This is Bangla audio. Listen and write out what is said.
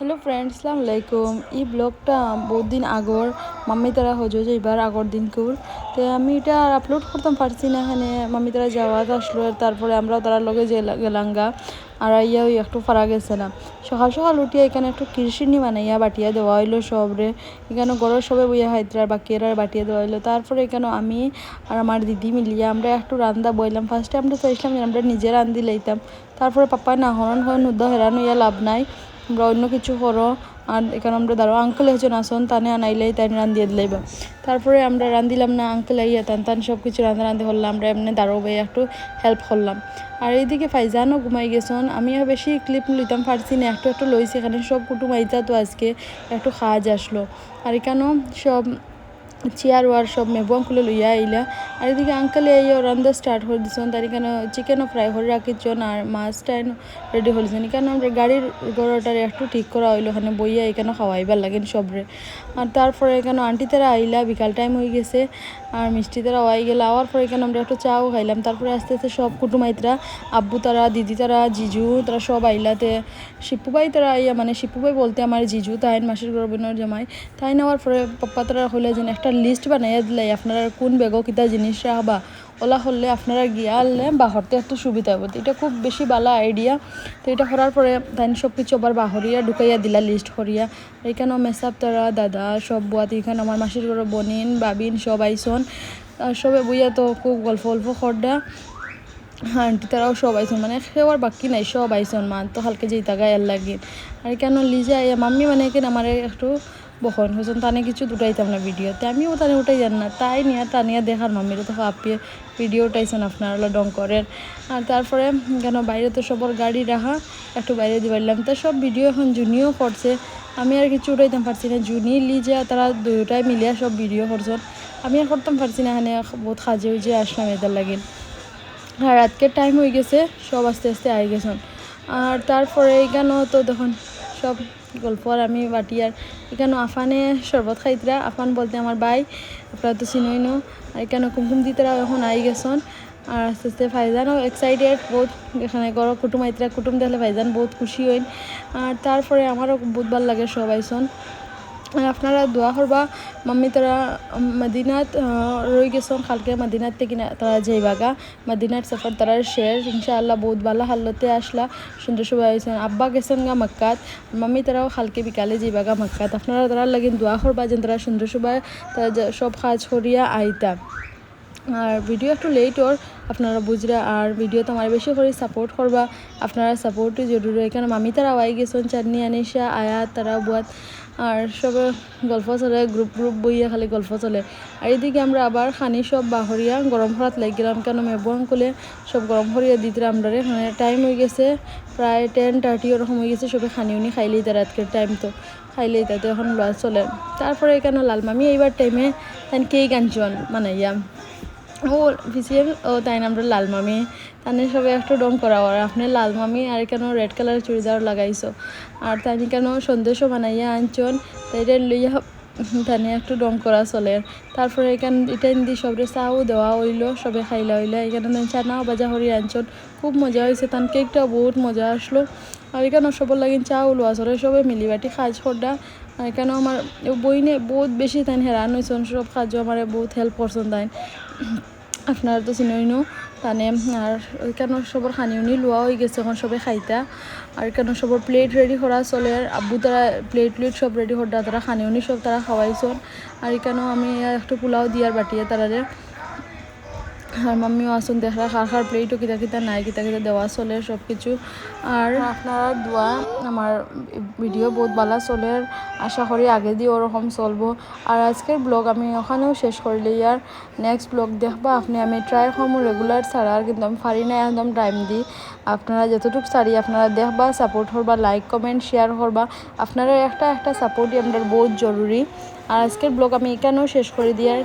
হ্যালো ফ্রেন্ডস, আসসালামু আলাইকুম। এই ব্লগটা বহুত দিন আগর মাম্মি তারা হজো যাইবার আগর দিন কুর তো আমি এটা আর আপলোড করতাম পারছি না। এখানে মাম্মি তারা যাওয়াত আসলো, তারপরে আমরাও তারার লগে গেলাঙ্গা আর ইয়া ওই একটু ফারা গেছে না। সকাল সকাল উঠিয়া এখানে একটু কিরসিনি বানাইয়া বাটিয়া দেওয়া হইলো সবরে। এখানে ঘরের সবে বইয়া হাইতরা বাকিরা বাটিয়া দেওয়া হইলো। তারপরে এখানে আমি আর আমার দিদি মিলিয়া আমরা একটু রান্দা বইলাম। ফার্স্টে আমরা চাইছিলাম যে আমরা নিজে রান্ধি লইতাম, তারপরে পাপ্পা না হরণ হয় নুদ্দ হেরান হইয়া লাভ নাই, আমরা অন্য কিছু করো। আর এখানে আমরা দাঁড়ো আঙ্কেল একজন আসন তানে আনাইলেই তাই রান্ধিয়ে দিলাইবা। তারপরে আমরা রান্ধিলাম না, আঙ্কেল আইয়া টান সব কিছু রান্ধি করলাম, আমরা এমনি দাঁড়ো ভাই একটু হেল্প করলাম। আর এইদিকে ফাইজানও ঘুমাই গেছন। আমিও বেশি ক্লিপ লইতাম পারছি না, একটু একটু লইছি। এখানে সব কুটুম আইতা তো আজকে একটু কাজ আসলো। আর এখানেও সব চেয়ার ওয়ার সব মেবুয়াং খুলে লইয়া আইলা। আর এদিকে আঙ্কেলে এই রান্না স্টার্ট করে দিচ্ছেন। তার এখানে চিকেনও ফ্রাই করে রাখিছেন আর মাছটাই রেডি হয়েছেন। এখানে আমরা গাড়ির গড়টার একটু ঠিক করা হইলো, ওখানে বইয়া এখানে খাওয়াইবার লাগেন সবরে। আর তারপরে এখানে আন্টি তারা আইলা, বিকাল টাইম হয়ে গেছে আর মিষ্টি তারা আই গেল। আওয়ার পরে এখানে আমরা একটু চাও খাইলাম। তারপরে আস্তে আস্তে সব কুটুমাইতরা, আব্বু তারা, দিদি তারা, জিজু তারা সব আইলাতে। শিপুবাই তারা আইয়া, মানে শিপুবাই বলতে আমার জিজু তাইন মাসির গর্বিনের জামাই তাই নেওয়ার পরে পাপ্পা তারা হইলে যেন একটা লিস্ট বানাইয়া দিলাই আপনারা কোন বেগো কিতা জিনিস রাখবা, ওলা হলে আপনারা গিয়া আনলে বাহরতে একটু সুবিধা হবে। এটা খুব বেশি ভালো আইডিয়া। তো এটা করার পরে তাই সব কিছু আবার বাহরিয়া ঢুকাইয়া দিলা লিস্ট করিয়া। এখানেও মেসাব তারা, দাদা সব বুয়াতি, এখানে আমার মাসির ঘরে বনিন বাবিন সব আইসন। আর সবে বইয়া তো খুব গল্প খরডা। হ্যাঁ, আন্টি তারাও সব আইসন, মানে সেওয়ার বাকি নাই, সব আইসন। মান তো হালকে যেই তাগায় এর লাগিন। আর কেন লিজা মাম্মি মানে এখানে আমার একটু বখন হয়েছেন, তানে কিছু দুটাইতাম না ভিডিওতে, আমিও তানে উঠাই যান না, তাই নিয়ে টানিয়া দেখার মাম্মির তো আপিয়ে ভিডিও উঠাইছেন আপনারা হলো ডং করেন। আর তারপরে কেন বাইরে তো সবার গাড়ি রাখা, একটু বাইরে দিবাইলাম। তা সব ভিডিও এখন জুনিও করছে, আমি আর কিছু উঠাইতাম পারছি না। জুনি লিজা তারা দুটাই মিলিয়া সব ভিডিও করছেন, আমি আর করতাম পারছি না। এখানে বহুত সাজে উজে আসলাম এদের লাগিন। আর রাতকের টাইম হয়ে গেছে, সব আস্তে আস্তে আই গেছেন। আর তারপরে এখানেও তো তখন সব গল্প আর আমি বাটি। আর এখানেও আফানে শরবত খাইতরা, আফান বলতে আমার ভাই, আপনারা তো চিনই নো। আর এখানে কুমকুম দিতেরা এখন আই গেছেন। আর আস্তে আস্তে ফাইজানও এক্সাইটেড বহুত, এখানে গরম কুটুম আইতরা, কুটুম দেখলে ফাইজান বহুত খুশি হইন। আর তারপরে আমারও বহুত ভালো লাগে সব আইসন। আর আপনারা দোয়া করবা, মাম্মি তারা মদিনাত রয়ে গেছেন, কালকে মদিনাত থেকে তারা যাইবাগা। মদিনার সফর তারা শেষ ইনশাআল্লাহ, বহুত ভালো হালতে আসলা, সুন্দর সবাই আইসেন। আব্বা গেছেন গা মক্কাত, মাম্মি তারাও কালকে বিকালে যাইবাগা মক্কাত। আপনারা তারা লাগিন দোয়া করবা যেন তারা সুন্দর সবাই তারা সব কাজ করিয়া আইতা। আর ভিডিও একটু লেট ওর, আপনারা বুঝরা। আর ভিডিও তো আমার বেশি করে সাপোর্ট করবা, আপনারা সাপোর্টই জরুরি। এখানে মামি তারা আই গেছেন, চাটনি আনিসা আয়াত তারা বুয়াত। আর সবে গল্প চলে, গ্রুপ বইয়া খালি গল্প চলে। আর এদিকে আমরা আবার খানি সব বাহরিয়া গরম করাত লাগিলাম, কেন মেবু আঙ্কুলে সব গরম করিয়া দিতে আমরা। মানে টাইম হয়ে গেছে প্রায় 10:30 ওরকম হয়ে গেছে, সবে খানি উনি খাইলেই তার রাতকের টাইম তো খাইলেই তাতে এখন লড়া চলে। তারপরে এখানে লাল মামি এইবার টাইমে তাই কেক আনছন মানাইয়া, ও ভিসিএল ও তাই আমরা লাল মামি তানে সবাই একটু ডং করা। আর আপনি লাল মামি আর কেন রেড কালারের চুড়িদার লাগাইছো। আর তাই কেন সন্দেশও বানাইয়া আনছন, তাই লইয়া তানে একটু ডং করা চলে। তারপরে এখান এটা দিয়ে সবরে চাও দেওয়া হইলো, সবে খাইলা হইলা। এখানে চানাও বাজা হরি আনছন, খুব মজা হয়েছে। তান কেকটাও বহুত মজা আসলো। আর এখানে সবার লাগিন চাও লোয়া চলে, সবাই মিলিবাটি কাজ করডা। আর এখানেও আমার বইনে বহুত বেশি তাই হেরান হয়েছেন, সব কাজও আমার বহুত হেল্প করছেন তাই, আপনারা তো চিনইনো টানে। আর ওইখানে সবার খানি উনি লোয়া হয়ে গেছে, এখন সবাই খাইতা। আর এখানে সবার প্লেট রেডি করা চলে, আর আব্বু তারা প্লেট সব রেডি করা, তারা খানি উনি সব তারা খাওয়াইছেন। আর এখানেও আমি একটু পোলাও দিয়ার বাটিয়ে তারারে। আর মাম্মিও আসুন দেখা খার প্লেটও কিতা কিতা নাই, কিতা কিতা দেওয়া চলে সব কিছু। আর আপনারা দোয়া আমার ভিডিও বহুত ভালো চলে, আশা করি আগে দিয়ে ওরকম চলবো। আর আজকের ব্লগ আমি ওখানেও শেষ করলে। আর নেক্সট ব্লগ দেখবা আপনি, আমি ট্রাই করবো রেগুলার ছাড়ার, কিন্তু আমি পারি না একদম টাইম দিই। আপনারা যতটুকু ছাড়ি আপনারা দেখবা, সাপোর্ট করবা, লাইক কমেন্ট শেয়ার করবা। আপনারা একটা সাপোর্টই আপনার বহুত জরুরি। আর আজকের ব্লগ আমি এখানেও শেষ করে দিই।